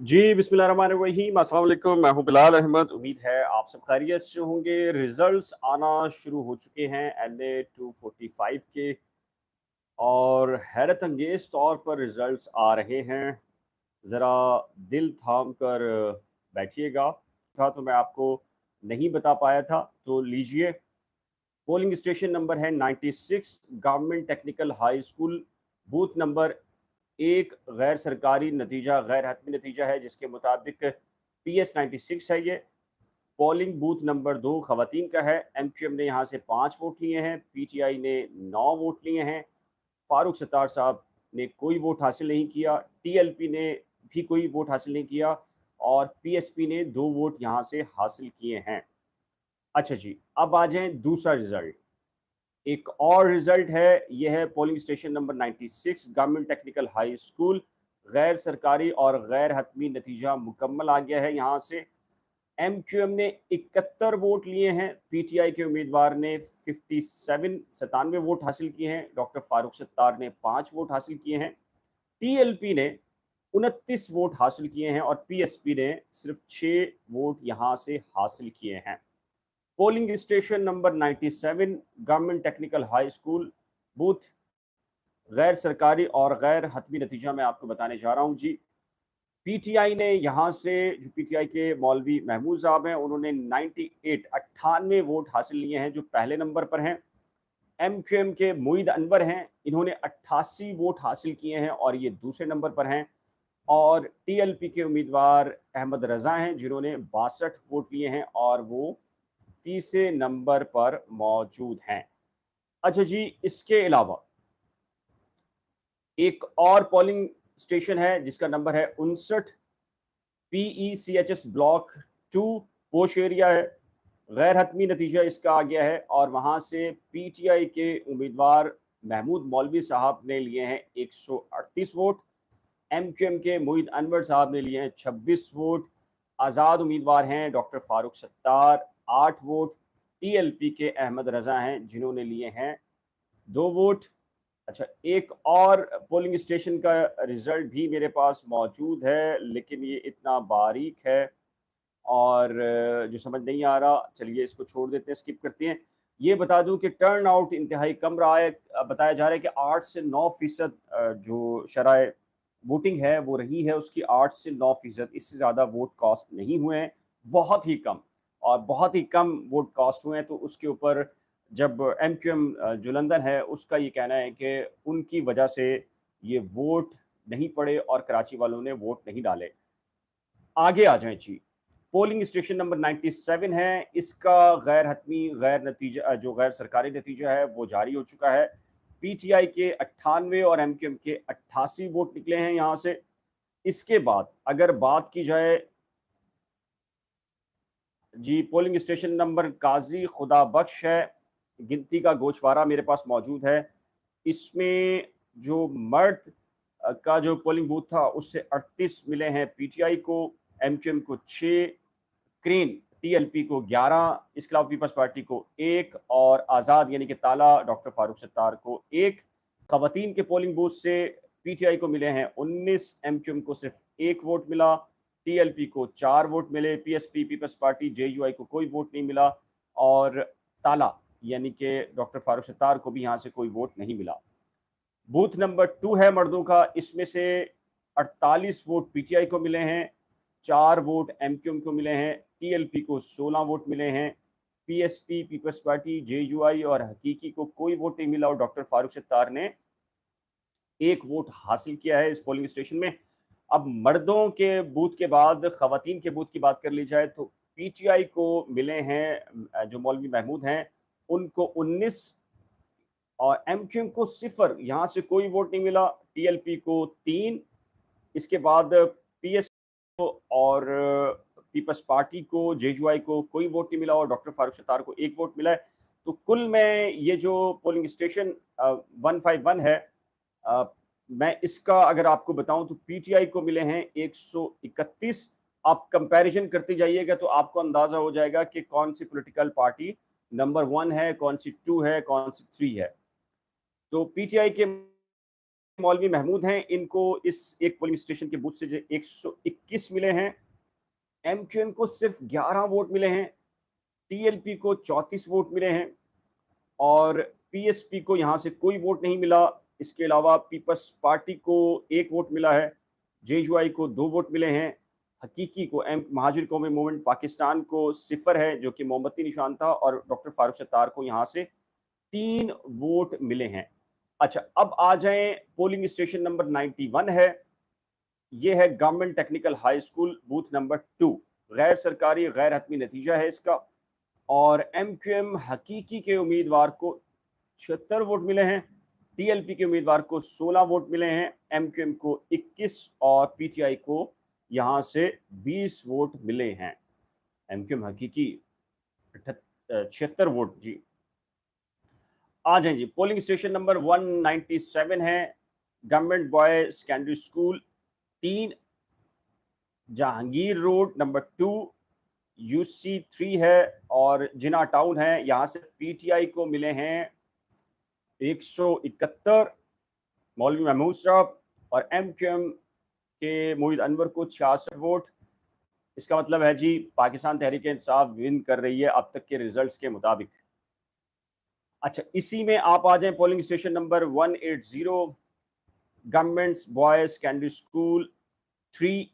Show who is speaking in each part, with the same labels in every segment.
Speaker 1: जी, बिस्मिल्लाहिर्रहमानिर्रहीम। अस्सलाम वालेकुम, मैं हूँ बिलाल अहमद। उम्मीद है आप सब खैरियत से होंगे। रिज़ल्ट्स आना शुरू हो चुके हैं एनए 245 के और हैरत अंगेज़ तौर पर रिज़ल्ट्स आ रहे हैं। ज़रा दिल थाम कर बैठिएगा। था तो मैं आपको नहीं बता पाया था, तो लीजिए पोलिंग स्टेशन नंबर है 96 government technical high school, booth number एक गैर सरकारी नतीजा गैर हतमी नतीजा है जिसके मुताबिक पीएस 96 है ये। पोलिंग बूथ नंबर 2 खवातीन का है। एमक्यूएम ने यहाँ से 5 वोट लिए हैं, पीटीआई ने 9 वोट लिए हैं, फारूक सत्तार साहब ने कोई वोट हासिल नहीं किया, टीएलपी ने भी कोई वोट हासिल नहीं किया और पीएसपी ने 2 वोट यहाँ से हासिल किए हैं। अच्छा जी, अब आ जाएँ दूसरा रिजल्ट। एक और रिजल्ट है, ये है polling station number 96 government technical high school. गैर सरकारी और गैर हतमी नतीजा मुकम्मल आ गया है। यहाँ से एमक्यूएम ने 71 वोट लिए हैं, पीटीआई के उम्मीदवार ने 97 वोट हासिल किए हैं, डॉक्टर फारूक सत्तार ने 5 वोट हासिल किए हैं, टीएलपी ने 29 वोट हासिल किए हैं और पीएसपी ने सिर्फ 6 वोट यहाँ से हासिल किए हैं। Polling station number 97 government technical high school booth गैर सरकारी और गैर हतमी नतीजा मैं आपको बताने जा रहा हूँ जी। पीटीआई ने यहाँ से जो पीटीआई के मौलवी महमूद साहब हैं उन्होंने 98 वोट हासिल लिए हैं जो पहले नंबर पर हैं। एमक्यूएम के मुईद अनवर हैं, इन्होंने 88 वोट हासिल किए हैं और ये दूसरे नंबर पर हैं। और टीएलपी के उम्मीदवार अहमद रजा हैं जिन्होंने 62 वोट लिए हैं और वो तीसरे नंबर पर मौजूद हैं। अच्छा जी, इसके अलावा एक और पोलिंग स्टेशन है जिसका नंबर है 59 पीईसीएचएस ब्लॉक 2 पोश एरिया है। गैर हतमी नतीजा इसका आ गया है और वहां से पीटीआई के उम्मीदवार महमूद मौलवी साहब ने लिए हैं 138 वोट, एमक्यूएम के मुईद अनवर साहब ने लिए हैं 26 वोट, आज़ाद उम्मीदवार हैं doctor Farooq Sattar 8 vote, TLP के अहमद रजा हैं जिन्होंने लिए हैं 2 वोट। अच्छा, एक और पोलिंग स्टेशन का रिजल्ट भी मेरे पास मौजूद है, लेकिन ये इतना बारीक है और जो समझ नहीं आ रहा, चलिए इसको छोड़ देते हैं, स्किप करते हैं। ये बता दूं कि टर्न आउट इंतहाई कम रहा है। बताया जा रहा है कि 8 से 9% जो शरह वोटिंग है वो रही है उसकी 8 से 9%, इससे ज़्यादा वोट कास्ट नहीं हुए हैं, बहुत ही कम। और बहुत ही कम वोट कास्ट हुए हैं तो उसके ऊपर जब एमक्यूएम जो लंदन है उसका ये कहना है कि उनकी वजह से ये वोट नहीं पड़े और कराची वालों ने वोट नहीं डाले। आगे आ जाएं जी, पोलिंग स्टेशन नंबर 97 है, इसका गैर हतमी गैर नतीजा जो गैर सरकारी नतीजा है वो जारी हो चुका है। पीटीआई के 98 और एमक्यूएम के 88 वोट निकले हैं यहाँ से। इसके बाद अगर बात की जाए जी, पोलिंग स्टेशन नंबर काजी खुदा बख्श है, गिनती का गोशवारा मेरे पास मौजूद है। इसमें जो मर्द का जो पोलिंग बूथ था उससे 38 मिले हैं पीटीआई को, एमक्यूएम को 6, क्रेन टीएलपी को 11, इसके अलावा पीपल्स पार्टी को 1 और आज़ाद यानी कि ताला डॉक्टर फारूक सत्तार को 1। खवातीन के पोलिंग बूथ से पीटीआई को मिले हैं 19, एमक्यूएम को सिर्फ 1 वोट मिला, टीएलपी को 4 वोट मिले, पीएसपी पीपल्स पार्टी जेयूआई को कोई वोट नहीं मिला और ताला यानी कि डॉक्टर फारूक सत्तार को भी यहाँ से कोई वोट नहीं मिला। बूथ नंबर 2 है मर्दों का, इसमें से 48 वोट पीटीआई को मिले हैं, 4 वोट एमक्यूएम को मिले हैं, टीएलपी को 16 वोट मिले हैं, पीएसपी पीपल्स पार्टी जेयूआई और हकीकी को कोई वोट नहीं मिला और डॉक्टर फारूक सत्तार ने 1 वोट हासिल किया है इस पोलिंग स्टेशन में। अब मर्दों के बूथ के बाद खवातीन के बूथ की बात कर ली जाए तो पीटीआई को मिले हैं जो मौलवी महमूद हैं उनको 19 और एमक्यूएम को 0, यहाँ से कोई वोट नहीं मिला, टीएलपी को 3, इसके बाद पीएस को और पीपल्स पार्टी को जेयूआई को कोई वोट नहीं मिला और डॉक्टर फारूक सत्तार को 1 वोट मिला है। तो कुल में ये जो पोलिंग स्टेशन 151 है, अ, मैं इसका अगर आपको बताऊं तो पीटीआई को मिले हैं 131। आप कंपैरिजन करते जाइएगा तो आपको अंदाजा हो जाएगा कि कौन सी पॉलिटिकल पार्टी नंबर 1 है, कौन सी 2 है, कौन सी 3 है। तो पीटीआई के मौलवी महमूद हैं, इनको इस एक पोलिंग स्टेशन के बूथ से जो 121 मिले हैं। एमक्यूएम को सिर्फ 11 वोट मिले हैं, टीएलपी को 34 वोट मिले हैं और पीएसपी को यहाँ से कोई वोट नहीं मिला। इसके अलावा पीपल्स पार्टी को 1 वोट मिला है, जेयूआई को 2 वोट मिले हैं, हकीकी को महाजिर कौमी मूवमेंट पाकिस्तान को 0 है जो कि मोमबत्ती निशान था और डॉक्टर फारूक सत्तार को यहाँ से 3 वोट मिले हैं। अच्छा, अब आ जाएं पोलिंग स्टेशन नंबर 91 है। ये है government technical high school booth number 2। गैर सरकारी गैर हतमी नतीजा है इसका और एमक्यूएम हकीकी के उम्मीदवार को 76 वोट मिले हैं, टीएलपी के उम्मीदवार को 16 वोट मिले हैं, एमक्यूएम को 21 और पीटीआई को यहां से 20 वोट मिले हैं। एमक्यूएम हकीकी 76 वोट जी। आ जाए जी, पोलिंग स्टेशन नंबर 197 है government boy secondary school 3, Jahangir road number 2, UC 3 है और जिना टाउन है। यहाँ से पीटीआई को मिले हैं 171 मौलवी महमूद साहब और एमक्यूएम के मोहित अनवर को 66 वोट। इसका मतलब है जी पाकिस्तान तहरीक इंसाफ विन कर रही है अब तक के रिजल्ट्स के मुताबिक। अच्छा, इसी में आप आ जाएं polling station number 180 governments boys secondary school 3,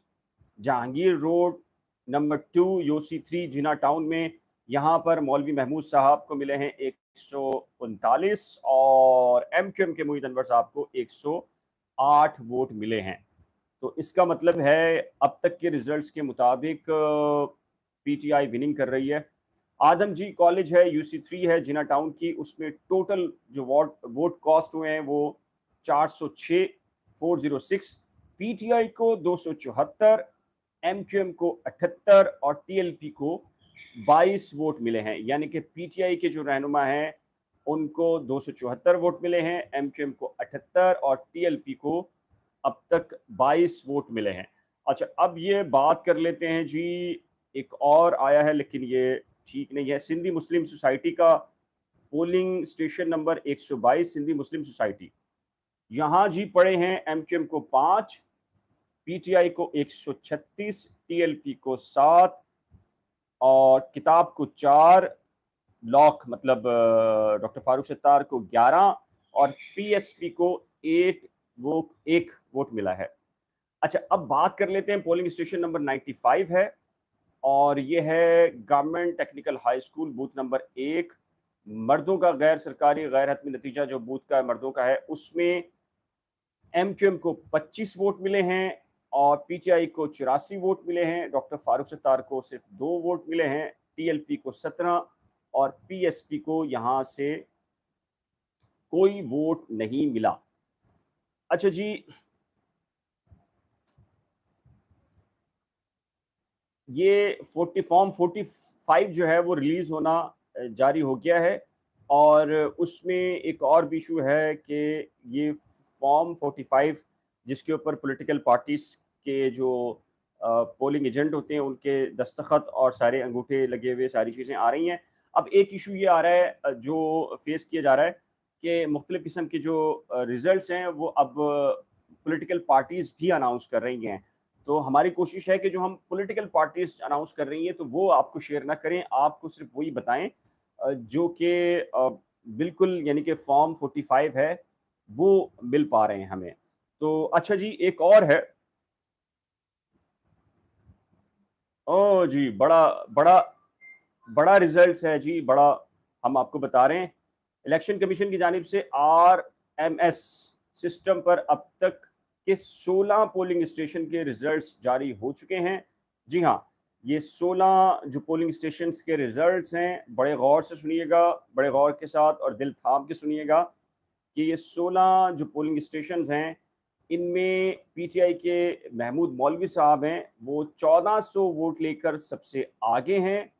Speaker 1: Jahangir road number 2, UC 3 जिना टाउन में। यहाँ पर मौलवी महमूद साहब को मिले हैं 139 और एमक्यूएम के मोहित अनवर साहब को 108 वोट मिले हैं। तो इसका मतलब है अब तक के रिजल्ट्स के मुताबिक पीटीआई विनिंग कर रही है। आदम जी कॉलेज है यूसी 3 है जिना टाउन की, उसमें टोटल जो वोट कास्ट हुए हैं वो 406 पीटीआई को 274, एमक्यूएम को 78 और टीएलपी को 22 वोट मिले हैं। यानी कि पीटीआई के जो रहनुमा हैं उनको 274 वोट मिले हैं, एमक्यूएम को 78 और टीएलपी को अब तक 22 वोट मिले हैं। अच्छा, अब ये बात कर लेते हैं जी, एक और आया है लेकिन ये ठीक नहीं है। सिंधी मुस्लिम सोसाइटी का पोलिंग स्टेशन नंबर 122 सिंधी मुस्लिम सोसाइटी, यहाँ जी पड़े हैं एमक्यूएम को 5, पीटीआई को 136, टीएलपी को 7 और किताब को 4, लॉक मतलब डॉक्टर फारूक सत्तार को 11 और पीएसपी को 1 वोट मिला है। अच्छा, अब बात कर लेते हैं पोलिंग स्टेशन नंबर 95 है और ये है government technical high school booth number 1, मर्दों का गैर सरकारी गैर हतमी नतीजा जो बूथ का मर्दों का है उसमें एमक्यूएम को 25 वोट मिले हैं और पीटीआई को 84 वोट मिले हैं, डॉक्टर फारूक सत्तार को सिर्फ 2 वोट मिले हैं, टीएलपी को 17 और पीएसपी को यहां से कोई वोट नहीं मिला। अच्छा जी, ये फॉर्म 45 जो है वो रिलीज होना जारी हो गया है और उसमें एक और भी इशू है कि ये फॉर्म 45 जिसके ऊपर पॉलिटिकल पार्टीज के जो पोलिंग एजेंट होते हैं उनके दस्तखत और सारे अंगूठे लगे हुए सारी चीज़ें आ रही हैं। अब एक इशू ये आ रहा है जो फेस किया जा रहा है कि मुख्तलिफ किस्म के जो रिजल्ट्स हैं वो अब पॉलिटिकल पार्टीज भी अनाउंस कर रही हैं। तो हमारी कोशिश है कि जो हम पॉलिटिकल पार्टीज अनाउंस कर रही हैं तो वो आपको शेयर ना करें, आपको सिर्फ वही बताएं जो कि बिल्कुल यानी कि फॉर्म 45 है वो मिल पा रहे हैं हमें। तो अच्छा जी, एक और है। ओ जी, बड़ा बड़ा बड़ा रिजल्ट है जी, बड़ा हम आपको बता रहे हैं। इलेक्शन कमीशन की जानिब से आरएमएस सिस्टम पर अब तक के 16 पोलिंग स्टेशन के रिजल्ट्स जारी हो चुके हैं। जी हाँ, ये 16 जो पोलिंग स्टेशन के रिजल्ट्स हैं, बड़े गौर से सुनिएगा, बड़े गौर के साथ और दिल थाम के सुनिएगा कि ये 16 जो पोलिंग स्टेशन हैं इनमें पीटीआई के महमूद मौलवी साहब हैं वो 1400 वोट लेकर सबसे आगे हैं।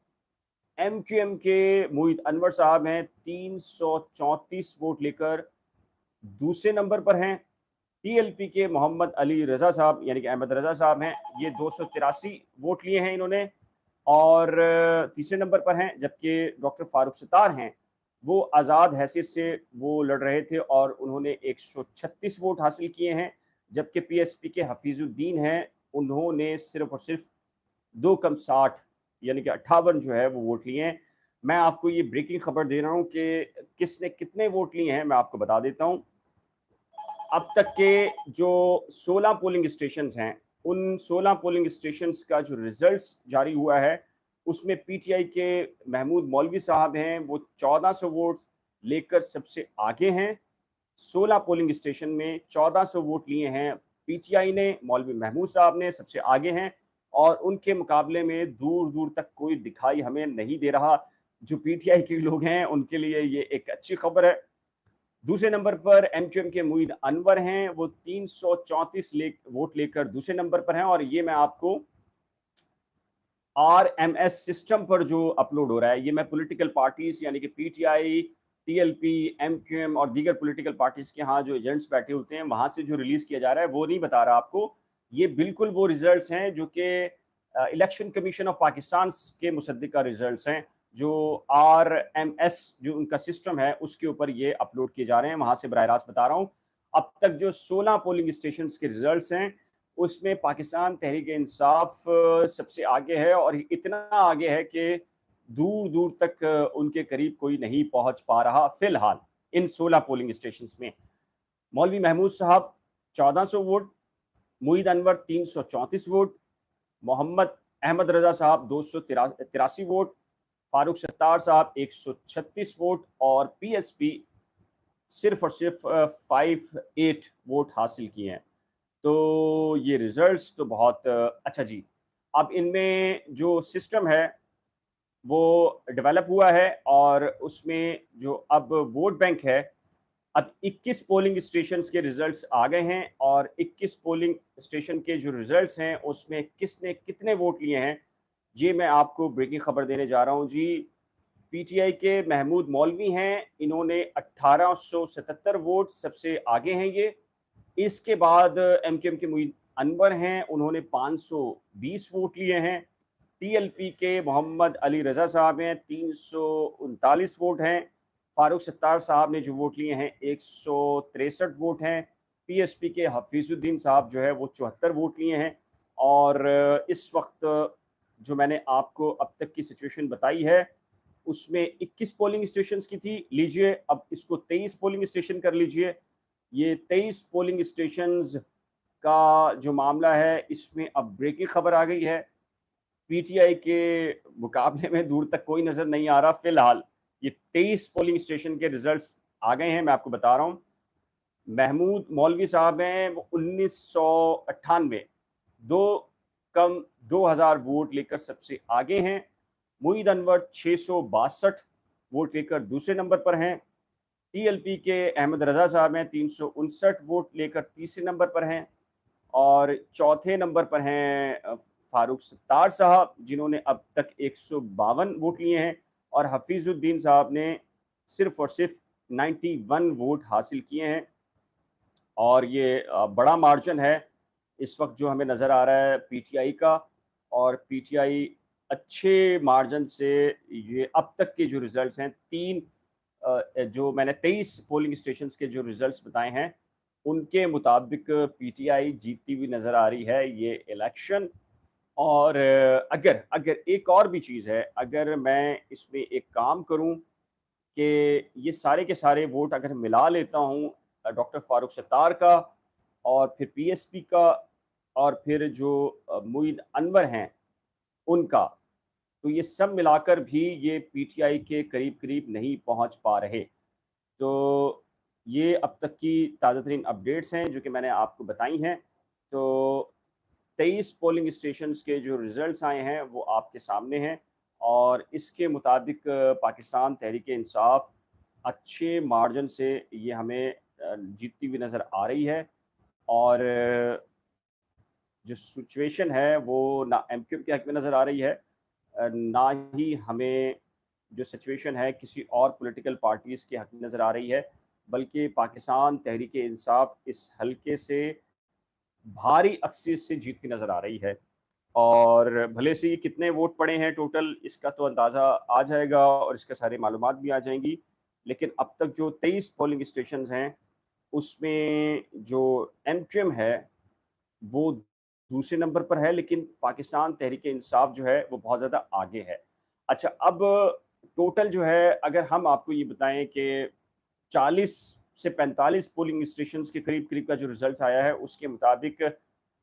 Speaker 1: एमक्यूएम के मोहित अनवर साहब हैं 334 वोट लेकर दूसरे नंबर पर हैं। टीएलपी के मोहम्मद अली रजा साहब यानी कि अहमद रजा साहब हैं, ये 283 वोट लिए हैं इन्होंने और तीसरे नंबर पर हैं। जबकि डॉक्टर फारूक सत्तार हैं वो आज़ाद हैसियत से वो लड़ रहे थे और उन्होंने 136 वोट हासिल किए हैं, जबकि पीएसपी के हफीजुद्दीन हैं, उन्होंने सिर्फ़ और सिर्फ़ 2 कम 60 यानी कि 58 जो है वो वोट लिए हैं। मैं आपको ये ब्रेकिंग खबर दे रहा हूँ कि किसने कितने वोट लिए हैं, मैं आपको बता देता हूँ। अब तक के जो 16 पोलिंग स्टेशंस हैं, उन 16 पोलिंग स्टेशंस का जो रिज़ल्ट्स जारी हुआ है, उसमें पीटीआई के महमूद मौलवी साहब हैं, वो 1400 वोट लेकर सबसे आगे हैं। 16 पोलिंग स्टेशन में 1400 वोट लिए हैं पीटीआई ने, मौलवी महमूद साहब ने सबसे आगे हैं और उनके मुकाबले में दूर-दूर तक कोई दिखाई हमें नहीं दे रहा। जो पीटीआई के लोग हैं, उनके लिए ये एक अच्छी खबर है। दूसरे नंबर पर एमक्यूएम के मुईद अनवर हैं, वो 334 वोट लेकर दूसरे नंबर पर हैं और ये मैं आपको आरएमएस सिस्टम पर जो अपलोड हो रहा है, ये मैं पॉलिटिकल पार्टीज यानी कि पीटीआई, टीएलपी, एमक्यूएम और दीगर पॉलिटिकल पार्टीज के यहाँ जो एजेंट्स बैठे होते हैं, वहां से जो रिलीज किया जा रहा है, वो नहीं बता रहा आपको। ये बिल्कुल वो रिजल्ट्स हैं जो कि इलेक्शन कमीशन ऑफ पाकिस्तान के मुसद्दिका रिजल्ट्स हैं, जो आरएमएस जो उनका सिस्टम है, उसके ऊपर ये अपलोड किए जा रहे हैं, वहां से बराह रास्त बता रहा हूँ। अब तक जो 16 पोलिंग स्टेशन के रिजल्ट्स हैं, उसमें पाकिस्तान तहरीक इंसाफ सबसे आगे है और इतना आगे है कि दूर दूर तक उनके करीब कोई नहीं पहुंच पा रहा फिलहाल इन 16 पोलिंग स्टेशंस में। मौलवी महमूद साहब 1400 वोट, मुईद अनवर 334 वोट, मोहम्मद अहमद रजा साहब 283 वोट, फारूक सत्तार साहब 136 वोट और पीएसपी सिर्फ और सिर्फ 58 वोट हासिल किए हैं। तो ये रिजल्ट्स तो बहुत अच्छा जी। अब इनमें जो सिस्टम है वो डेवलप हुआ है और उसमें जो अब वोट बैंक है, अब 21 पोलिंग स्टेशंस के रिजल्ट्स आ गए हैं और 21 पोलिंग स्टेशन के जो रिजल्ट्स हैं उसमें किसने कितने वोट लिए हैं, ये मैं आपको ब्रेकिंग खबर देने जा रहा हूँ जी। पीटीआई के महमूद मौलवी हैं, इन्होंने 1877 वोट सबसे आगे हैं ये। इसके बाद एमकेएम के मुईद अनवर हैं, उन्होंने 520 वोट लिए हैं। टीएलपी के मोहम्मद अली रजा साहब हैं, 339 वोट हैं। फारूक सत्तार साहब ने जो वोट लिए हैं 163 वोट हैं। पीएसपी के हफीजुद्दीन साहब जो है वो 74 वोट लिए हैं और इस वक्त जो मैंने आपको अब तक की सिचुएशन बताई है उसमें 21 पोलिंग स्टेशंस की थी, लीजिए अब इसको 23 पोलिंग स्टेशन कर लीजिए। ये 23 पोलिंग स्टेशंस का जो मामला है, इसमें अब ब्रेकिंग खबर आ गई है। पीटीआई के मुकाबले में दूर तक कोई नज़र नहीं आ रहा फिलहाल। ये 23 पोलिंग स्टेशन के रिजल्ट्स आ गए हैं, मैं आपको बता रहा हूँ। महमूद मौलवी साहब हैं, वो 1998 2 कम 2000 वोट लेकर सबसे आगे हैं। मुईद अनवर 662 वोट लेकर दूसरे नंबर पर हैं। टीएलपी के अहमद रजा साहब हैं, 359 वोट लेकर तीसरे नंबर पर हैं और चौथे नंबर पर हैं फारूक सत्तार साहब, जिन्होंने अब तक 152 वोट लिए हैं और हफीजुद्दीन साहब ने सिर्फ और सिर्फ 91 वोट हासिल किए हैं और ये बड़ा मार्जिन है इस वक्त जो हमें नज़र आ रहा है पीटीआई का। और पीटीआई अच्छे मार्जिन से ये अब तक के जो रिजल्ट्स हैं, तीन जो मैंने 23 पोलिंग स्टेशंस के जो रिजल्ट्स बताए हैं, उनके मुताबिक पीटीआई जीतती हुई नज़र आ रही है ये इलेक्शन। और अगर अगर एक और भी चीज़ है, अगर मैं इसमें एक काम करूं कि ये सारे के सारे वोट अगर मिला लेता हूँ डॉक्टर फारूक सत्तार का और फिर पीएसपी का और फिर जो मुईद अनवर हैं उनका, तो ये सब मिलाकर भी ये पीटीआई के करीब-करीब नहीं पहुंच पा रहे। तो ये अब तक की ताज़ा तरीन अपडेट्स हैं जो कि मैंने आपको बताई हैं। तो 23 पोलिंग स्टेशंस के जो रिजल्ट्स आए हैं वो आपके सामने हैं और इसके मुताबिक पाकिस्तान तहरीक इंसाफ अच्छे मार्जिन से ये हमें जीतती हुई नज़र आ रही है और जो सिचुएशन है वो ना एमक्यूएम के हक में नज़र आ रही है, ना ही हमें जो सिचुएशन है किसी और पॉलिटिकल पार्टीज़ के हक में नज़र आ रही है, बल्कि पाकिस्तान तहरीक इंसाफ इस हल्के से भारी अक्सरियत से जीतती नज़र आ रही है। और भले से ये कितने वोट पड़े हैं टोटल, इसका तो अंदाज़ा आ जाएगा और इसके सारी मालूमात भी आ जाएँगी। लेकिन अब तक जो 23 पोलिंग स्टेशंस हैं, उसमें जो एमक्यूएम है, वो दूसरे नंबर पर है, लेकिन पाकिस्तान तहरीक-ए-इंसाफ जो है, वो बहुत ज़्यादा आगे है। अच्छा, अब टोटल जो है, अगर हम आपको ये बताएँ कि 40 से 45 पोलिंग स्टेशंस के करीब-करीब का जो रिज़ल्ट आया है, उसके मुताबिक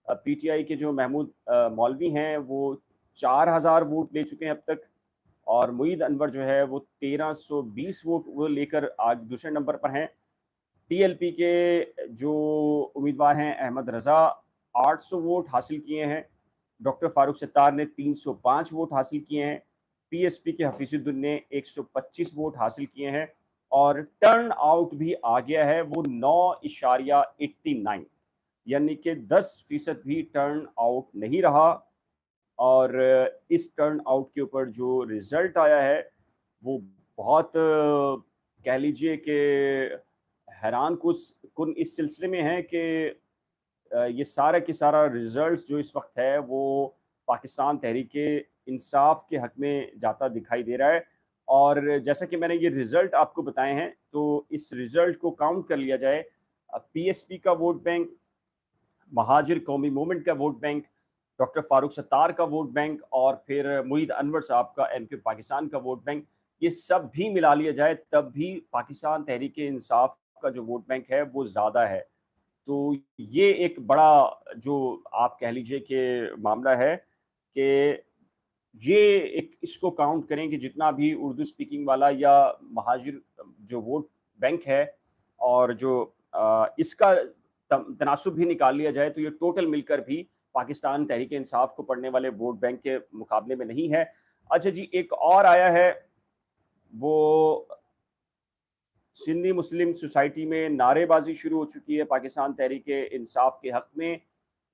Speaker 1: पीटीआई के जो महमूद मौलवी हैं, वो 4000 वोट ले चुके हैं अब तक और मुईद अनवर जो है, वो 1320 वोट वो लेकर आज दूसरे नंबर पर हैं। टीएलपी के जो उम्मीदवार हैं, अहमद रज़ा 800 वोट हासिल किए हैं। डॉक्टर फ़ारूक सत्तार ने 305 वोट हासिल किए हैं। पीएसपी के हफीज़ुद्दीन ने 125 वोट हासिल किए हैं और टर्न आउट भी आ गया है, वो 9.89 यानी कि 10% भी टर्न आउट नहीं रहा और इस टर्न आउट के ऊपर जो रिज़ल्ट आया है, वो बहुत कह लीजिए कि हैरान कुन इस सिलसिले में है कि ये सारा के सारा रिज़ल्ट्स जो इस वक़्त है, वो पाकिस्तान तहरीक-ए-इंसाफ के हक़ में जाता दिखाई दे रहा है और जैसा कि मैंने ये रिज़ल्ट आपको बताए हैं, तो इस रिज़ल्ट को काउंट कर लिया जाए पीएसपी का वोट बैंक, महाजिर कौमी मूवमेंट का vote bank, doctor Farooq Sattar का वोट बैंक और फिर मुईद अनवर साहब का एमक्यू पाकिस्तान का वोट बैंक, ये सब भी मिला लिया जाए, तब भी पाकिस्तान तहरीक-ए-इंसाफ का जो वोट बैंक है, वो ज़्यादा है। तो ये एक बड़ा जो आप कह लीजिए कि मामला है कि ये एक इसको काउंट करें कि जितना भी उर्दू स्पीकिंग वाला या महाजिर जो वोट बैंक है और जो इसका तनासुब भी निकाल लिया जाए तो ये टोटल मिलकर भी पाकिस्तान तहरीक इंसाफ को पढ़ने वाले वोट बैंक के मुकाबले में नहीं है। अच्छा जी, एक और आया है वो सिंधी मुस्लिम सोसाइटी में नारेबाजी शुरू हो चुकी है पाकिस्तान तहरीक इंसाफ के हक में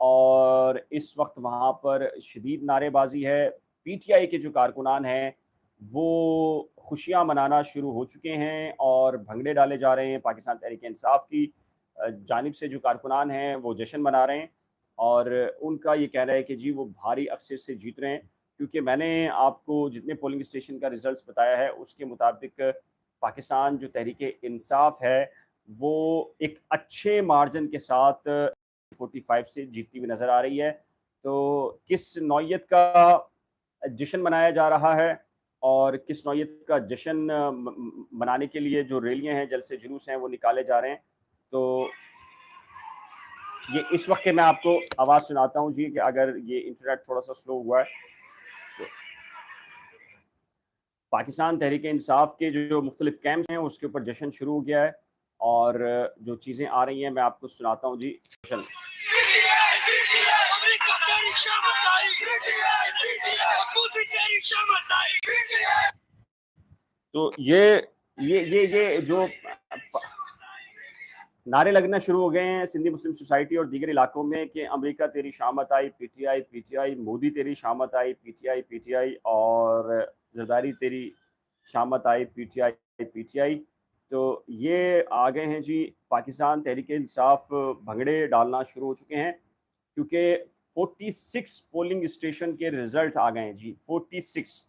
Speaker 1: और इस वक्त वहाँ पर शदीद नारेबाजी है। पीटीआई के जो कारकुनान हैं वो खुशियाँ मनाना शुरू हो चुके हैं और भंगड़े डाले जा रहे हैं। पाकिस्तान तहरीक इंसाफ की जानिब से जो कारकुनान हैं वो जश्न मना रहे हैं और उनका ये कहना है कि जी वो भारी अक्सर से जीत रहे हैं, क्योंकि मैंने आपको जितने पोलिंग स्टेशन का रिजल्ट बताया है उसके मुताबिक पाकिस्तान जो तहरीक-ए-इंसाफ है, वो एक अच्छे मार्जिन के साथ 45 से जीतती हुई नज़र आ रही है। तो किस नौइयत का जश्न मनाया जा रहा है और किस नौइयत का जश्न मनाने के लिए जो रैलियाँ हैं, जलसे जुलूस हैं, वो निकाले जा रहे हैं। तो ये इस वक़्त के मैं आपको आवाज़ सुनाता हूँ जी कि अगर ये इंटरनेट थोड़ा-सा स्लो हुआ है, तो पाकिस्तान तहरीक-ए-इंसाफ के जो मुख्तलिफ़ कैंप्स हैं, उसके ऊपर जश्न शुरू हो गया है और जो चीज़ें आ रही हैं, मैं आपको सुनाता हूँ जी। चल तो ये जो नारे लगना शुरू हो गए हैं सिंधी मुस्लिम सोसाइटी और दीगर इलाकों में कि अमेरिका तेरी शामत आई, पीटीआई पीटीआई, मोदी तेरी शामत आई, पीटीआई पीटीआई और जरदारी तेरी शामत आई, पीटीआई पीटीआई। तो ये आ गए हैं जी, पाकिस्तान तहरीक इंसाफ भंगड़े डालना शुरू हो चुके हैं क्योंकि 46 पोलिंग स्टेशन के रिजल्ट आ गए हैं जी। 46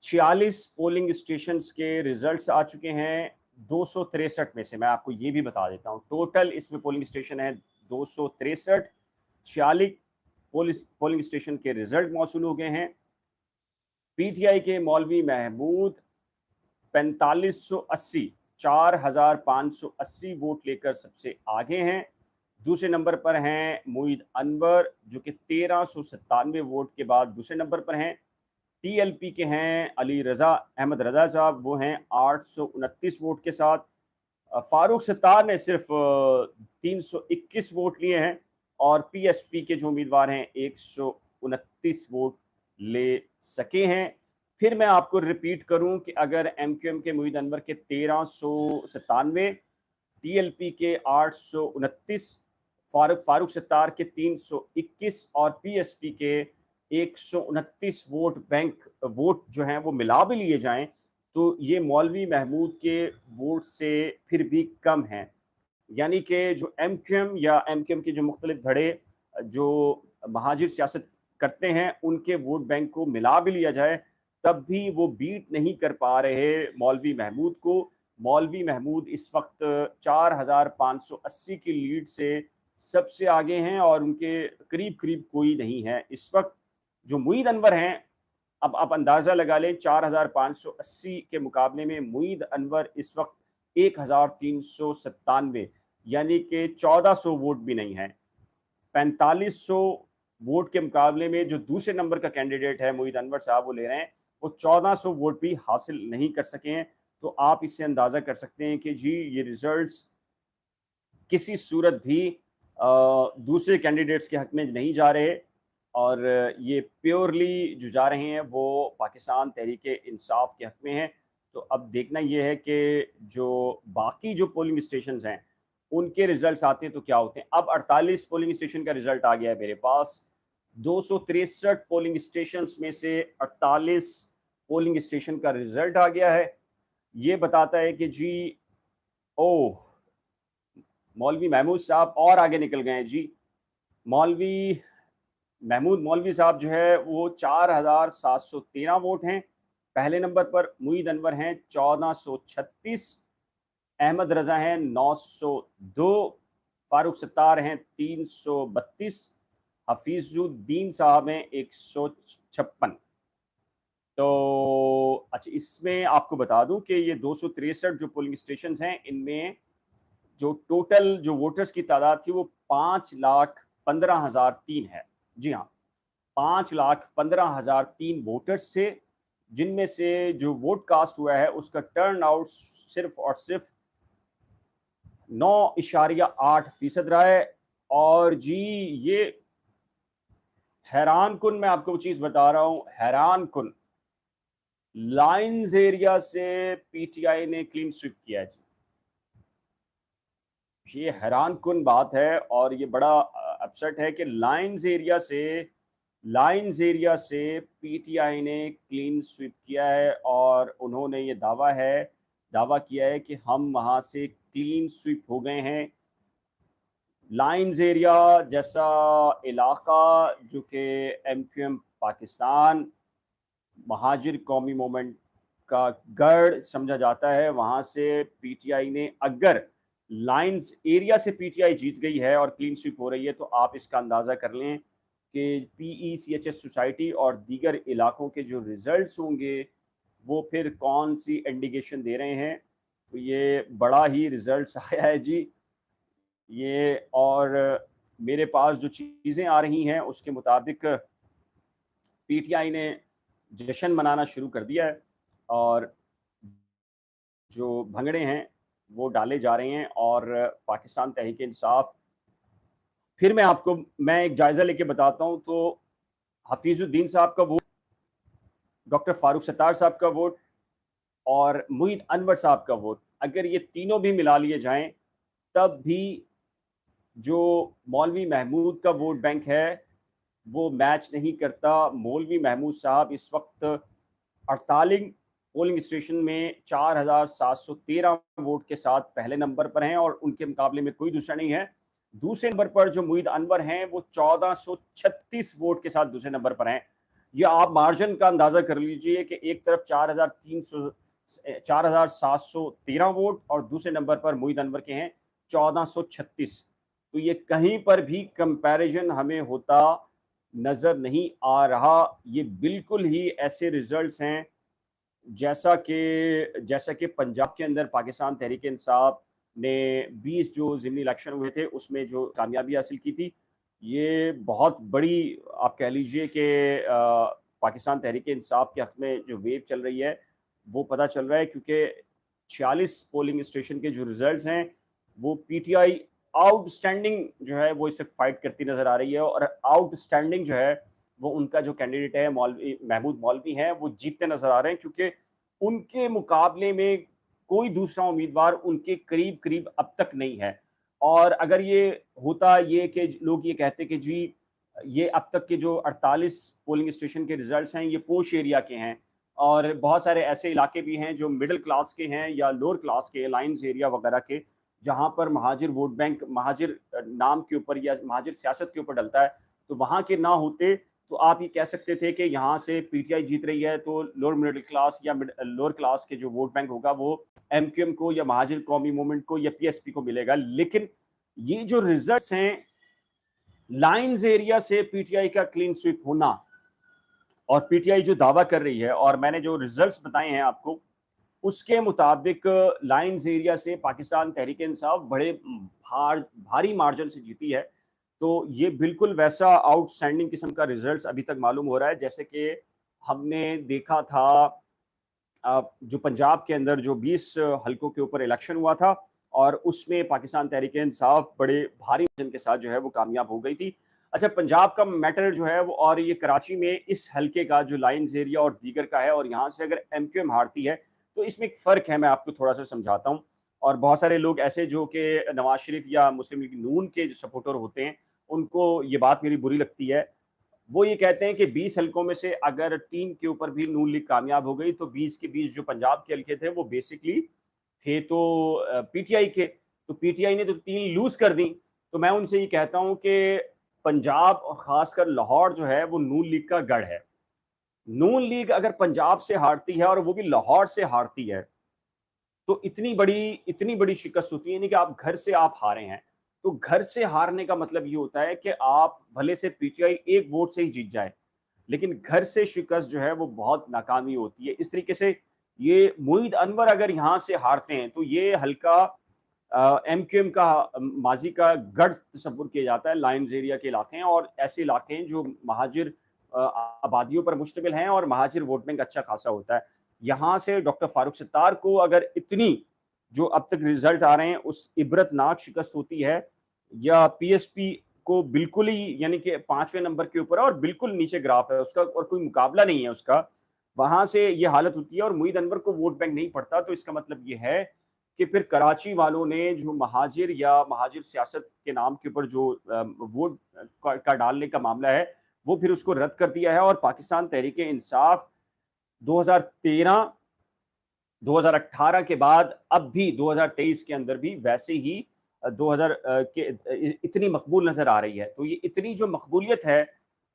Speaker 1: 46 पोलिंग स्टेशंस के रिजल्ट्स आ चुके हैं 263 में से। मैं आपको ये भी बता देता हूँ, टोटल इसमें पोलिंग स्टेशन है 263। 46 पोलिंग स्टेशन के रिजल्ट मौसूल हो गए हैं। पीटीआई के मौलवी महमूद 4580 4580 वोट लेकर सबसे आगे हैं। दूसरे नंबर पर हैं मुईद अनवर जो कि 1397 वोट के बाद दूसरे नंबर पर हैं। टीएलपी के हैं अली रज़ा अहमद रज़ा साहब, वो हैं 829 वोट के साथ। फारूक सत्तार ने सिर्फ 321 वोट लिए हैं और पीएसपी के जो उम्मीदवार हैं 129 वोट ले सके हैं। फिर मैं आपको रिपीट करूं कि अगर एमक्यूएम के मुईद अनवर के 1397, टीएलपी के 829, फारूक सत्तार के 321 और पीएसपी के 129 वोट जो हैं वो मिला भी लिए जाएं तो ये मौलवी महमूद के वोट से फिर भी कम हैं। यानी कि जो एमक्यूएम या एमक्यूएम के जो मुख्तलिफ धड़े जो महाजिर सियासत करते हैं उनके वोट बैंक को मिला भी लिया जाए तब भी वो बीट नहीं कर पा रहे मौलवी महमूद को। मौलवी महमूद इस वक्त 4580 की लीड से सबसे आगे हैं और उनके करीब करीब कोई नहीं है इस वक्त। जो मुईद अनवर हैं, अब आप अंदाज़ा लगा लें, 4580 के मुकाबले में मुईद अनवर इस वक्त 1397, यानी कि 1400 वोट भी नहीं है। 4500 वोट के मुकाबले में जो दूसरे नंबर का कैंडिडेट है मुईद अनवर साहब, वो ले रहे हैं, वो 1400 वोट भी हासिल नहीं कर सके हैं। तो आप इससे अंदाज़ा कर सकते हैं कि जी ये रिजल्ट्स किसी सूरत भी दूसरे कैंडिडेट्स के हक में नहीं जा रहे, और ये प्योरली जो जा रहे हैं वो पाकिस्तान तहरीक-ए-इंसाफ के हक में हैं। तो अब देखना ये है कि जो बाकी जो पोलिंग स्टेशंस हैं, उनके रिजल्ट्स आते हैं तो क्या होते हैं। अब 48 पोलिंग स्टेशन का रिजल्ट आ गया है मेरे पास। 263 पोलिंग स्टेशंस में से 48 पोलिंग स्टेशन का रिजल्ट आ गया है। ये बताता है कि जी, ओह! मौलवी महमूद साहब और आगे निकल गए हैं जी। मौलवी महमूद मौलवी साहब जो है वो 4713 वोट हैं। पहले नंबर पर मुईद अनवर हैं 1436, अहमद रज़ा हैं 902, फारूक सत्तार हैं 332, हफीजुद्दीन साहब हैं 156। तो अच्छा, इसमें आपको बता दूं कि ये 263 जो पोलिंग स्टेशन हैं, इनमें जो टोटल जो वोटर्स की तादाद थी वो 5,15,003 है। जी हाँ, 5,15,003 वोटर्स थे, जिनमें से जो वोट कास्ट हुआ है उसका टर्न आउट सिर्फ और सिर्फ 9.8% रहा है। और जी, ये हैरान कुन, मैं आपको वो चीज बता रहा हूं, हैरान कुन, लाइंस एरिया से पीटीआई ने क्लीन स्वीप किया है जी। ये हैरान कुन बात है और ये बड़ा अपसेट है कि लाइंस एरिया से पीटीआई ने क्लीन स्वीप किया है, और उन्होंने ये दावा किया है कि हम वहां से क्लीन स्वीप हो गए हैं। लाइंस एरिया जैसा इलाका जो कि एमक्यूएम पाकिस्तान महाजिर कौमी मूवमेंट का गढ़ समझा जाता है, वहां से पीटीआई ने, अगर लाइंस एरिया से पीटीआई जीत गई है और क्लीन स्वीप हो रही है, तो आप इसका अंदाजा कर लें कि पीईसीएचएस सोसाइटी और दीगर इलाकों के जो रिजल्ट्स होंगे वो फिर कौन सी इंडिकेशन दे रहे हैं। तो ये बड़ा ही रिजल्ट्स आया है जी ये। और मेरे पास जो चीज़ें आ रही हैं उसके मुताबिक पीटीआई ने जश्न मनाना शुरू कर दिया है, और जो भंगड़े हैं वो डाले जा रहे हैं। और पाकिस्तान तहरीक इंसाफ, फिर मैं एक जायज़ा लेके बताता हूँ। तो हफीजुद्दीन साहब का वोट, डॉक्टर फारूक सत्तार साहब का वोट और मुईद अनवर साहब का वोट, अगर ये तीनों भी मिला लिए जाएं, तब भी जो मौलवी महमूद का वोट बैंक है वो मैच नहीं करता। मौलवी महमूद साहब इस वक्त 48 पोलिंग स्टेशन में 4713 वोट के साथ पहले नंबर पर हैं, और उनके मुकाबले में कोई दूसरा नहीं है। दूसरे नंबर पर जो मुईद अनवर हैं वो 1436 वोट के साथ दूसरे नंबर पर हैं। ये आप मार्जिन का अंदाजा कर लीजिए कि एक तरफ 4713 वोट और दूसरे नंबर पर मुईद अनवर के हैं 1436। तो ये कहीं पर भी कंपैरिजन हमें होता नजर नहीं आ रहा। ये बिल्कुल ही ऐसे रिजल्ट्स हैं जैसा कि पंजाब के अंदर पाकिस्तान तहरीक इंसाफ ने 20 जो ज़िमनी इलेक्शन हुए थे उसमें जो कामयाबी हासिल की थी। ये बहुत बड़ी, आप कह लीजिए कि पाकिस्तान तहरीक इंसाफ के हक में जो वेव चल रही है वो पता चल रहा है, क्योंकि 46 पोलिंग स्टेशन के जो रिजल्ट्स हैं वो पीटीआई आउटस्टैंडिंग जो है वो इस वक्त फाइट करती नजर आ रही है। और आउटस्टैंडिंग जो है वो उनका जो कैंडिडेट है मौलवी महमूद मौलवी हैं, वो जीतते नजर आ रहे हैं, क्योंकि उनके मुकाबले में कोई दूसरा उम्मीदवार उनके करीब करीब अब तक नहीं है। और अगर ये होता ये कि लोग ये कहते कि जी ये अब तक के जो 48 पोलिंग स्टेशन के रिजल्ट्स हैं ये पोश एरिया के हैं, और बहुत सारे ऐसे इलाके भी हैं जो मिडिल क्लास के हैं या लोअर क्लास के, लाइन्स एरिया वगैरह के, जहाँ पर महाजिर वोट बैंक महाजिर नाम के ऊपर या महाजिर सियासत के ऊपर डलता है, तो वहाँ के ना होते तो आप ये कह सकते थे कि यहाँ से पीटीआई जीत रही है तो लोअर मिडिल क्लास या लोअर क्लास के जो वोट बैंक होगा वो एमक्यूएम को या महाजिर कौमी मूवमेंट को या पीएसपी को मिलेगा। लेकिन ये जो रिजल्ट्स हैं, लाइंस एरिया से पीटीआई का क्लीन स्वीप होना और पीटीआई जो दावा कर रही है, और मैंने जो रिजल्ट्स बताए हैं आपको उसके मुताबिक लाइंस एरिया से पाकिस्तान तहरीक इंसाफ बड़े भारी मार्जिन से जीती है। तो ये बिल्कुल वैसा आउटस्टैंडिंग किस्म का रिजल्ट्स अभी तक मालूम हो रहा है जैसे कि हमने देखा था जो पंजाब के अंदर जो 20 हलकों के ऊपर इलेक्शन हुआ था और उसमें पाकिस्तान तहरीक इंसाफ बड़े भारी मार्जिन के साथ जो है वो कामयाब हो गई थी। अच्छा, पंजाब का मैटर जो है वो, और ये कराची में इस हलके का जो लाइंस एरिया और दीगर का है, और यहाँ से अगर एमक्यूएम हारती है तो इसमें एक फ़र्क है, मैं आपको थोड़ा सा समझाता हूँ। और बहुत सारे लोग ऐसे जो कि नवाज शरीफ या मुस्लिम लीग नून के जो सपोर्टर होते हैं उनको ये बात मेरी बुरी लगती है। वो ये कहते हैं कि 20 हलकों में से अगर 3 के ऊपर भी नून लीग कामयाब हो गई तो 20 के 20 जो पंजाब के हलके थे वो बेसिकली थे तो पीटीआई के। तो पीटीआई ने तो 3 लूज कर दी। तो मैं उनसे ये कहता हूँ कि पंजाब और खासकर लाहौर जो है वो नून लीग का गढ़ है। नून लीग अगर पंजाब से हारती है और वो भी लाहौर से हारती है तो इतनी बड़ी शिकस्त होती है, यानी कि आप घर से आप हारे हैं। तो घर से हारने का मतलब ये होता है कि आप भले से पीटीआई एक वोट से ही जीत जाए, लेकिन घर से शिकस्त जो है वो बहुत नाकामी होती है। इस तरीके से ये मुईद अनवर अगर यहाँ से हारते हैं तो ये हल्का एमक्यूएम का माजी का गढ़ तस्वुर किया जाता है। लाइन्स एरिया के इलाके हैं और ऐसे इलाके हैं जो महाजिर आबादियों पर मुश्तमिल हैं और महाजिर वोट बैंक अच्छा खासा होता है। यहाँ से डॉक्टर फारूक सत्तार को अगर इतनी जो अब तक रिजल्ट आ रहे हैं उस इबरतनाक शिकस्त होती है, या पीएसपी को बिल्कुल ही, यानी कि 5वें नंबर के ऊपर है और बिल्कुल नीचे ग्राफ है उसका और कोई मुकाबला नहीं है उसका, वहां से ये हालत होती है और मुईद अनवर को वोट बैंक नहीं पड़ता, तो इसका मतलब ये है कि फिर कराची वालों ने जो महाजिर या महाजिर सियासत के नाम के ऊपर जो वोट का डालने का मामला है वो फिर उसको रद्द कर दिया है। और पाकिस्तान तहरीक इंसाफ 2013, 2018 के बाद अब भी 2023 के अंदर भी वैसे ही 2000 के इतनी मकबूल नजर आ रही है। तो ये इतनी जो मकबूलियत है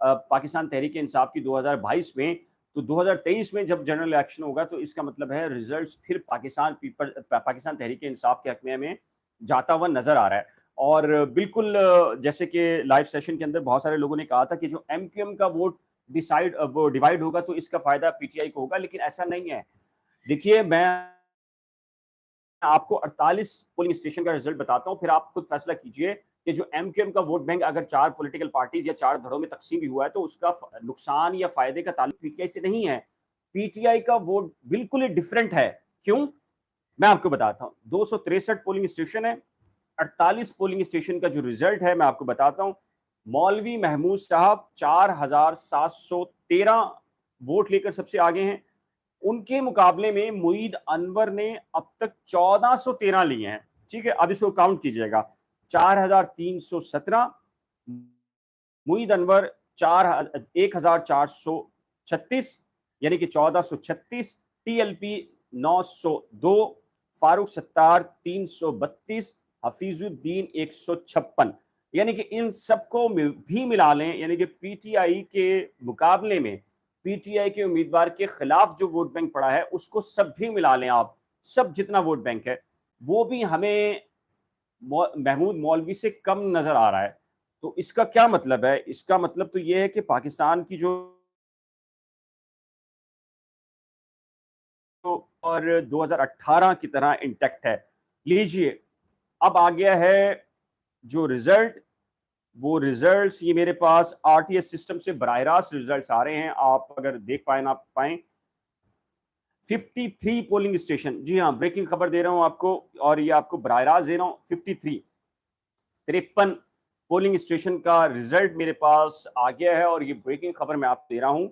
Speaker 1: पाकिस्तान तहरीक इंसाफ की 2022 में, तो 2023 में जब जनरल इलेक्शन होगा तो इसका मतलब है रिजल्ट्स फिर पाकिस्तान तहरीक इंसाफ के हक में जाता हुआ नजर आ रहा है। और बिल्कुल जैसे कि लाइव सेशन के अंदर बहुत सारे लोगों ने कहा था कि जो एमक्यूएम का वोट वो डिवाइड होगा तो इसका फायदा पीटीआई को होगा, लेकिन ऐसा नहीं है। देखिए, मैं आपको 48 पोलिंग स्टेशन का रिजल्ट बताता हूं, फिर आप खुद फैसला कीजिए कि जो एमक्यूएम का वोट बैंक अगर 4 पॉलिटिकल पार्टीज या 4 धड़ों में तकसीम भी हुआ है तो उसका नुकसान या फायदे का ताल्लुक पीटीआई से नहीं है। पीटीआई का वोट बिल्कुल ही डिफरेंट है। क्यों? मैं आपको बताता हूं। 263 पोलिंग स्टेशन है। 48 पोलिंग स्टेशन का जो रिजल्ट है मैं आपको बताता हूं। मौलवी महमूद साहब 4713 वोट लेकर सबसे आगे हैं। उनके मुकाबले में मुईद अनवर ने अब तक 1413 लिए हैं। ठीक है, अब इसको काउंट कीजिएगा। 4317, मुईद अनवर 1436, यानी कि 1436, टीएलपी 902, फारूक सत्तार 332, हफीजुद्दीन 156, यानी कि इन सबको भी मिला लें, यानी कि पीटीआई के मुकाबले में पीटीआई के उम्मीदवार के खिलाफ जो वोट बैंक पड़ा है उसको सब भी मिला लें आप, सब जितना वोट बैंक है वो भी हमें महमूद मौलवी से कम नजर आ रहा है। तो इसका क्या मतलब है? इसका मतलब तो ये है कि पाकिस्तान की जो और 2018 की तरह इंटैक्ट है। लीजिए, अब आ गया है जो रिजल्ट, वो रिजल्ट्स ये मेरे पास आरटीएस सिस्टम से बराह रास्त रिजल्ट्स आ रहे हैं। आप अगर देख पाए ना पाए, 53 पोलिंग स्टेशन, जी हाँ, ब्रेकिंग खबर दे रहा हूं आपको और ये आपको बराह रास्त दे रहा हूं। 53 पोलिंग स्टेशन का रिजल्ट मेरे पास आ गया है और ये ब्रेकिंग खबर मैं आपको दे रहा हूं।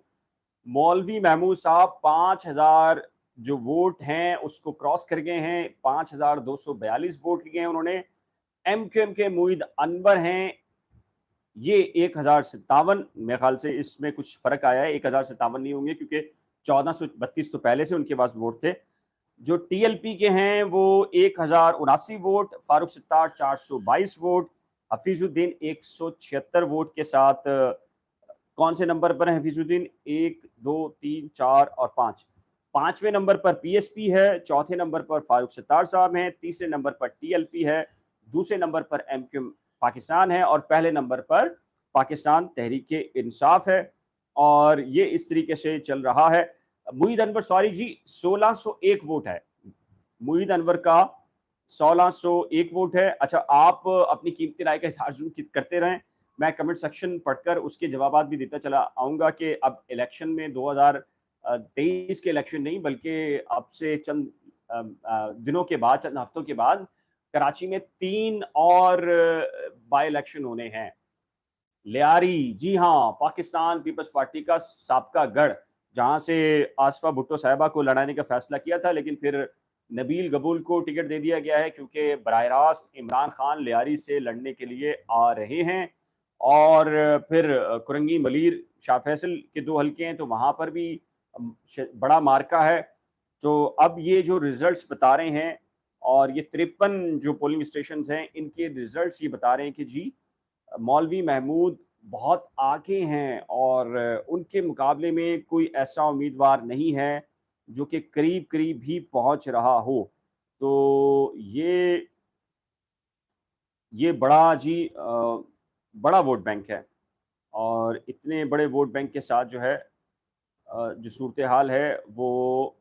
Speaker 1: मौलवी महमूद साहब 5000 जो वोट हैं उसको क्रॉस कर गए हैं। 5242 वोट लिए हैं उन्होंने। एमक्यूएम के मुईद अनवर हैं, ये 1057, मेरे ख्याल से इसमें कुछ फर्क आया है। 1057 नहीं होंगे क्योंकि 1432 तो पहले से उनके पास वोट थे। जो टीएलपी के हैं वो 1079 vote, Farooq Sattar 422 vote, Hafizuddin 176 vote के साथ कौन से नंबर पर है हफीजुद्दीन? 1, 2, 3, 4 और 5। 5वें नंबर पर पीएसपी है, चौथे नंबर पर फारूक सत्तार साहब हैं, तीसरे नंबर पर टीएलपी है, दूसरे नंबर पर एमक्यूएम पाकिस्तान है और पहले नंबर पर पाकिस्तान तहरीक-ए-इंसाफ है। और ये इस तरीके से चल रहा है। मुईद अनवर सॉरी जी 1601 वोट है। मुईद अनवर का 1601 वोट है। अच्छा, आप अपनी कीमती राय का इज़हार ज़रूर करते रहें। मैं कमेंट सेक्शन पढ़कर उसके जवाबात भी देता चला आऊँगा कि अब इलेक्शन में 2023 के इलेक्शन नहीं बल्कि अब से चंद दिनों के बाद, चंद हफ्तों के बाद कराची में 3 और बाय इलेक्शन होने हैं। लियारी, जी हाँ, पाकिस्तान पीपल्स पार्टी का साबका गढ़, जहाँ से आसफा भुट्टो साहिबा को लड़ाने का फैसला किया था, लेकिन फिर नबील गबूल को टिकट दे दिया गया है क्योंकि बराह रास्त इमरान खान लियारी से लड़ने के लिए आ रहे हैं। और फिर कुरंगी मलीर शाह फैसल के 2 हलके हैं, तो वहाँ पर भी बड़ा मार्का है। तो अब ये जो रिजल्ट्स बता रहे हैं और ये 53 जो पोलिंग स्टेशंस हैं, इनके रिजल्ट्स ये बता रहे हैं कि जी मौलवी महमूद बहुत आगे हैं और उनके मुकाबले में कोई ऐसा उम्मीदवार नहीं है जो कि करीब-करीब भी पहुँच रहा हो। तो ये बड़ा जी बड़ा वोट बैंक है और इतने बड़े वोट बैंक के साथ जो है जो सूरत-ए-हाल है वो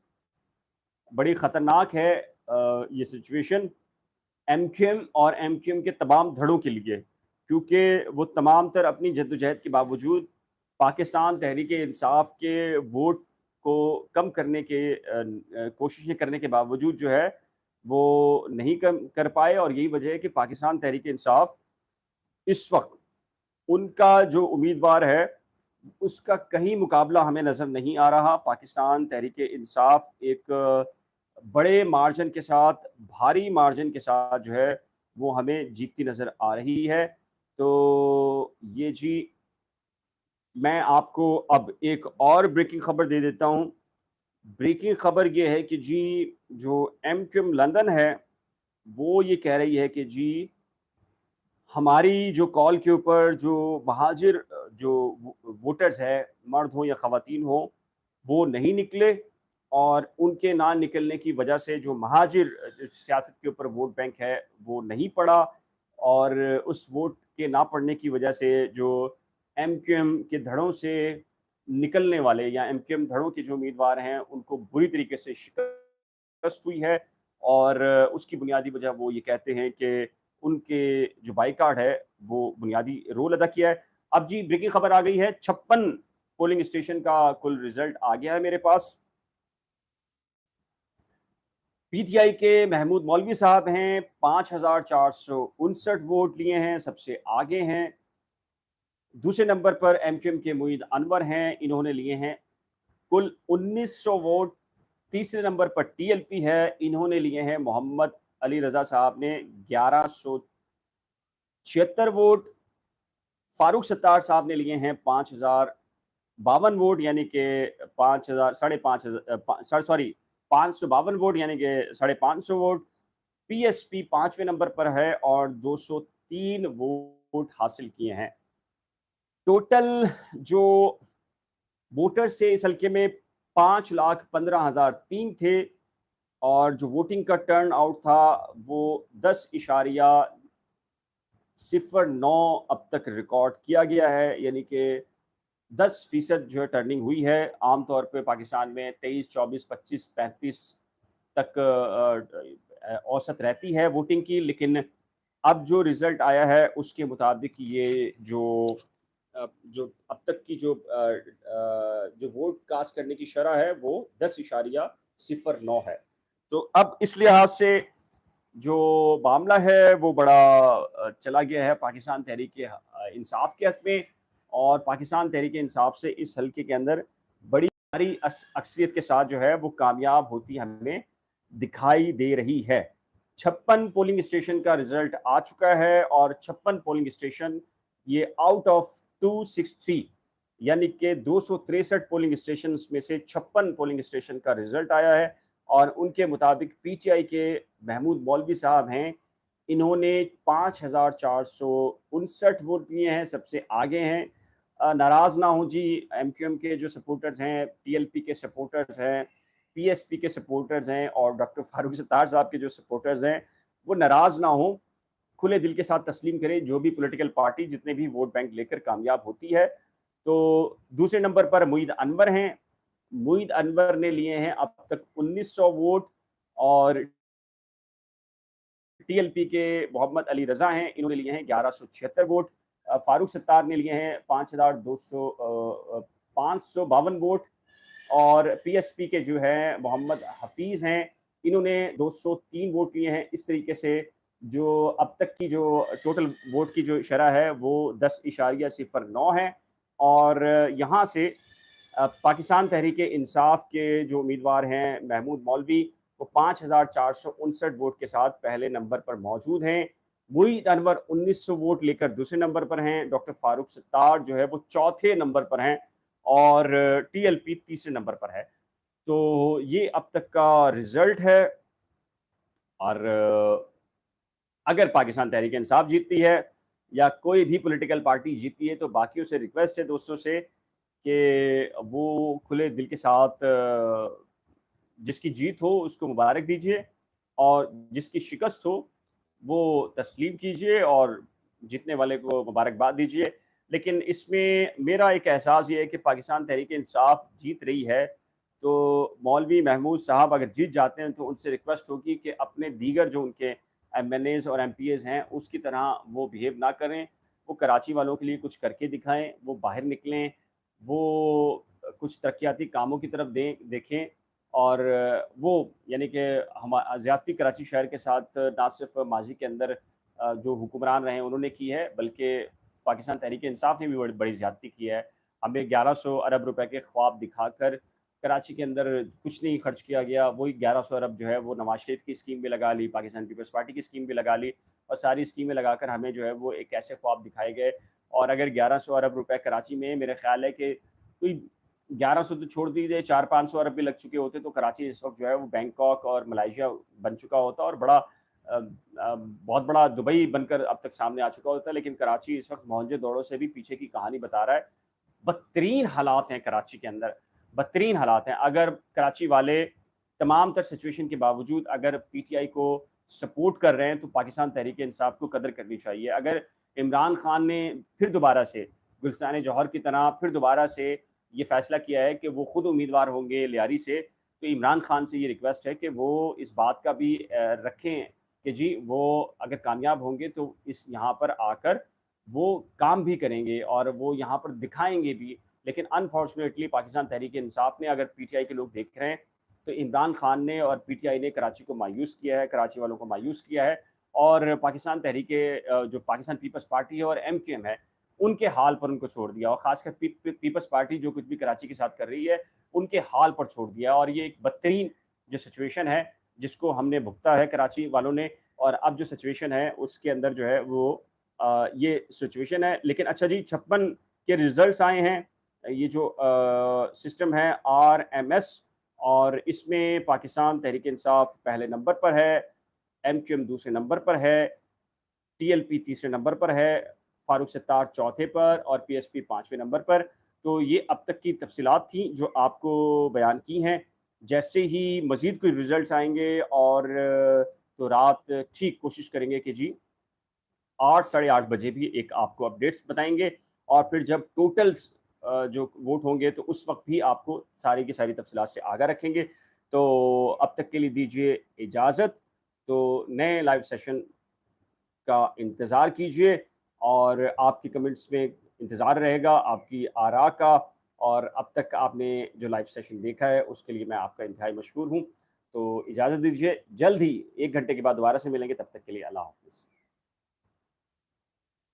Speaker 1: बड़ी ख़तरनाक है ये सिचुएशन एमक्यूएम और एमक्यूएम के तमाम धड़ों के लिए, क्योंकि वो तमाम तर अपनी जद्दोजहद के बावजूद पाकिस्तान तहरीक-ए-इंसाफ के वोट को कम करने के कोशिशें करने के बावजूद जो है, वो नहीं कम कर पाए और यही वजह है कि पाकिस्तान तहरीक-ए-इंसाफ इस वक़्त उनका जो उम्मीदवार है, उसका कहीं मुकाबला हमें नज़र नहीं आ रहा। पाकिस्तान तहरीक-ए-इंसाफ एक बड़े मार्जिन के साथ, भारी मार्जिन के साथ जो है, वो हमें जीतती नज़र आ रही है। तो ये जी मैं आपको अब एक और ब्रेकिंग खबर दे देता हूँ। ब्रेकिंग खबर ये है कि जी जो एमक्यूएम लंदन है, वो ये कह रही है कि जी हमारी जो कॉल के ऊपर जो महाजिर जो वोटर्स हैं, मर्द हों या ख़वातीन हों, वो नहीं निकले और उनके ना निकलने की वजह से जो महाजिर सियासत के ऊपर वोट बैंक है, वो नहीं पड़ा और उस वोट के ना पड़ने की वजह से जो एमक्यूएम के धड़ों से निकलने वाले या एमक्यूएम धड़ों के जो उम्मीदवार हैं, उनको बुरी तरीके से शिकस्त हुई है और उसकी बुनियादी वजह वो ये कहते हैं कि उनके जो बायकॉट है, वो बुनियादी रोल अदा किया है। अब जी ब्रेकिंग खबर आ गई है, 56 पोलिंग स्टेशन का कुल रिज़ल्ट आ गया है मेरे पास। पीटीआई के महमूद मौलवी साहब हैं, 5,459 वोट लिए हैं, सबसे आगे हैं। दूसरे नंबर पर एमक्यूएम के मुईद अनवर हैं, इन्होंने लिए हैं कुल 1900 वोट। तीसरे नंबर पर टीएलपी है, इन्होंने लिए हैं मोहम्मद अली रज़ा साहब ने 1176 वोट। फारूक सत्तार साहब ने लिए हैं 5052 वोट यानी कि 5000 साढ़े 5000 सॉरी 552 वोट यानी कि 550 वोट। पीएसपी 5वें नंबर पर है और 203 वोट हासिल किए हैं। टोटल जो वोटर्स थे इस हल्के में 5,15,003 थे और जो वोटिंग का टर्न आउट था वो 10.09 अब तक रिकॉर्ड किया गया है, यानी कि 10% जो है टर्निंग हुई है। आमतौर पे पाकिस्तान में 23, 24, 25, 35 तक औसत रहती है वोटिंग की, लेकिन अब जो रिज़ल्ट आया है उसके मुताबिक ये जो अब तक की जो वोट कास्ट करने की शरह है वो 10.09 है। तो अब इस लिहाज से जो मामला है वो बड़ा चला गया है पाकिस्तान तहरीक-ए-इंसाफ के हक में और पाकिस्तान तहरीक-ए-इंसाफ से इस हल्के के अंदर बड़ी भारी अक्सरियत के साथ जो है वो कामयाब होती हमें दिखाई दे रही है। 56 पोलिंग स्टेशन का रिजल्ट आ चुका है और 56 पोलिंग स्टेशन ये आउट ऑफ 263 यानी कि 263 पोलिंग स्टेशन में से 56 पोलिंग स्टेशन का रिजल्ट आया है और उनके मुताबिक पीटीआई के महमूद मौलवी साहब हैं, इन्होंने 5,459 वोट लिए हैं, सबसे आगे हैं। नाराज़ ना हों जी, एमक्यूएम के जो सपोर्टर्स हैं, टीएलपी के सपोर्टर्स हैं, पीएसपी के सपोर्टर्स हैं और डॉक्टर फारूक सत्तार साहब के जो सपोर्टर्स हैं, वो नाराज़ ना हों, खुले दिल के साथ तस्लीम करें जो भी पॉलिटिकल पार्टी जितने भी वोट बैंक लेकर कामयाब होती है। तो दूसरे नंबर पर मुईद अनवर हैं। मुईद अनवर ने लिए हैं अब तक 1900 वोट और टीएलपी के मोहम्मद अली रज़ा हैं, इन्होंने लिए हैं 1176 वोट। फारूक सत्तार ने लिए हैं 552 वोट और पीएसपी के जो है मोहम्मद हफीज़ हैं, इन्होंने 203 वोट लिए हैं। इस तरीके से जो अब तक की जो टोटल वोट की जो शरह है वो 10.09 है और यहाँ से पाकिस्तान तहरीक इंसाफ के जो उम्मीदवार हैं महमूद मौलवी, वो 5,459 वोट के साथ पहले नंबर पर मौजूद हैं। मुईद अनवर 1900 वोट लेकर दूसरे नंबर पर हैं। डॉक्टर फारूक सत्तार जो है वो चौथे नंबर पर हैं और टीएलपी तीसरे नंबर पर है। तो ये अब तक का रिजल्ट है और अगर पाकिस्तान तहरीक इंसाफ जीतती है या कोई भी पॉलिटिकल पार्टी जीतती है तो बाकियों से रिक्वेस्ट है दोस्तों से कि वो खुले दिल के साथ जिसकी जीत हो उसको मुबारक दीजिए और जिसकी शिकस्त हो वो तस्लीम कीजिए और जीतने वाले को मुबारकबाद दीजिए। लेकिन इसमें मेरा एक एहसास ये है कि पाकिस्तान तहरीक इंसाफ जीत रही है, तो मौलवी महमूद साहब अगर जीत जाते हैं तो उनसे रिक्वेस्ट होगी कि अपने दीगर जो उनके एमएनएज़ और एमपीएज़ हैं उसकी तरह वो बिहेव ना करें। वो कराची वालों के लिए कुछ करके दिखाएँ, वो बाहर निकलें, वो कुछ तरक्याती कामों की तरफ देखें और वो यानी कि हम ज़्यादती कराची शहर के साथ ना सिर्फ माज़ी के अंदर जो हुक्मरान रहे हैं उन्होंने की है, बल्कि पाकिस्तान तहरीक इंसाफ ने भी बड़ी बड़ी ज़्यादती की है। हमें 1100 अरब रुपए के ख्वाब दिखाकर कराची के अंदर कुछ नहीं खर्च किया गया, वही 1100 अरब जो है वो नवाज़ शरीफ की स्कीम में लगा ली, पाकिस्तान पीपल्स पार्टी की स्कीम में लगा ली और सारी स्कीमें लगाकर हमें जो है वो एक ऐसे ख्वाब दिखाए गए और अगर 1100 अरब रुपए कराची में मेरा ख़्याल है कि कोई 1100 तो छोड़ दीजिए 400-500 अरब भी लग चुके होते तो कराची इस वक़्त जो है वो बैंकॉक और मलेशिया बन चुका होता और बड़ा बहुत बड़ा दुबई बनकर अब तक सामने आ चुका होता है। लेकिन कराची इस वक़्त मोहनजोदड़ो से भी पीछे की कहानी बता रहा है। बदतरीन हालात हैं कराची के अंदर, बदतरीन हालात हैं। अगर कराची वाले तमाम तर सिचुएशन के बावजूद अगर पीटीआई को सपोर्ट कर रहे हैं तो पाकिस्तान तहरीक इंसाफ को कदर करनी चाहिए। अगर इमरान खान ने फिर दोबारा से गुलिस्तान जौहर की तरह फिर दोबारा से ये फैसला किया है कि वो खुद उम्मीदवार होंगे लियारी से, तो इमरान खान से ये रिक्वेस्ट है कि वो इस बात का भी रखें कि जी वो अगर कामयाब होंगे तो इस यहाँ पर आकर वो काम भी करेंगे और वो यहाँ पर दिखाएँगे भी। लेकिन अनफॉर्चुनेटली पाकिस्तान तहरीक इंसाफ ने अगर पीटीआई के लोग देख रहे हैं, तो इमरान खान ने और पीटीआई ने कराची को मायूस किया है, कराची वालों को मायूस किया है और पाकिस्तान तहरीक जो पाकिस्तान पीपल्स पार्टी है और एमक्यूएम है, उनके हाल पर उनको छोड़ दिया और ख़ासकर पीपल्स पार्टी जो कुछ भी कराची के साथ कर रही है, उनके हाल पर छोड़ दिया और ये एक बदतरीन जो सिचुएशन है, जिसको हमने भुगता है कराची वालों ने और अब जो सिचुएशन है उसके अंदर जो है वो ये सिचुएशन है। लेकिन अच्छा जी 56 के रिज़ल्ट्स आए हैं। ये जो सिस्टम है आरएमएस और इसमें पाकिस्तान तहरीक इंसाफ पहले नंबर पर है, एमक्यूएम दूसरे नंबर पर है, टीएलपी तीसरे नंबर पर है, फारूक सत्तार चौथे पर और पीएसपी 5वें नंबर पर। तो ये अब तक की तफ़सीलात थी जो आपको बयान की हैं। जैसे ही मज़ीद कोई रिज़ल्ट्स आएँगे और तो रात ठीक कोशिश करेंगे कि जी 8 साढ़े 8 बजे भी एक आपको अपडेट्स बताएँगे और फिर जब टोटल्स जो वोट होंगे तो उस वक़्त भी आपको सारी की सारी तफ़सीलात से आगाह रखेंगे। तो अब तक के लिए दीजिए इजाज़त। तो नए लाइव सेशन का इंतज़ार कीजिए और आपके कमेंट्स में इंतज़ार रहेगा आपकी आरा का और अब तक आपने जो लाइव सेशन देखा है उसके लिए मैं आपका इंतहाई मशकूर हूँ। तो इजाज़त दीजिए, जल्द ही 1 घंटे के बाद दोबारा से मिलेंगे, तब तक के लिए अल्लाह हाफ़िज़।